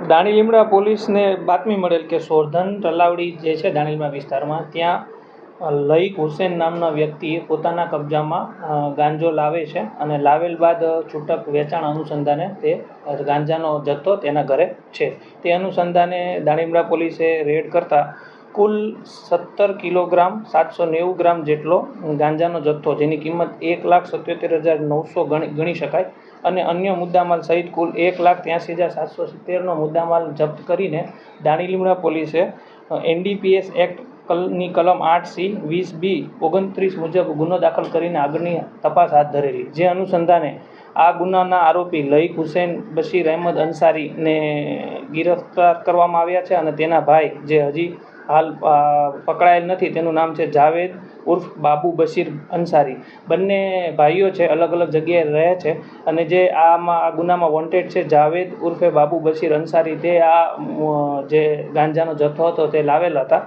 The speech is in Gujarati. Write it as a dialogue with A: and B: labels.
A: દાણી લીમડા પોલીસને બાતમી મળેલ કે સોરધન તલાવડી જે છે દાણી લીમડા વિસ્તારમાં, ત્યાં લઈક હુસેન નામના વ્યક્તિએ પોતાના કબજામાં ગાંજો લાવે છે અને લાવેલ બાદ છૂટક વેચાણ અનુસંધાને તે ગાંજાનો જથ્થો તેના ઘરે છે. તે અનુસંધાને દાણી લીમડા પોલીસે રેડ કરતા કુલ 17 કિલોગ્રામ 790 ગ્રામ જેટલો ગાંજાનો જથ્થો, જેની કિંમત 1,77,900 ગણી શકાય, અને અન્ય મુદ્દામાલ સહિત કુલ 1,83,770નો મુદ્દામાલ જપ્ત કરીને દાણી લીમડા પોલીસે NDPS એક્ટની કલમ 8C 20B 29 મુજબ ગુનો દાખલ કરીને આગળની તપાસ હાથ ધરેલી. જે અનુસંધાને આ ગુનાના આરોપી લઈક હુસેન બશીર અહેમદ અંસારીને ગિરફ્તાર કરવામાં આવ્યા છે અને તેના ભાઈ, જે હજી હાલ પકડાયેલ નથી, તેનું નામ છે જાવેદ ઉર્ફ બાબુ બશીર અંસારી. બંને ભાઈઓ છે, અલગ અલગ જગ્યાએ રહે છે અને જે આ ગુનામાં વોન્ટેડ છે જાવેદ ઉર્ફે બાબુ બશીર અંસારી, તે આ જે ગાંજાનો જથ્થો હતો તે લાવેલા હતા.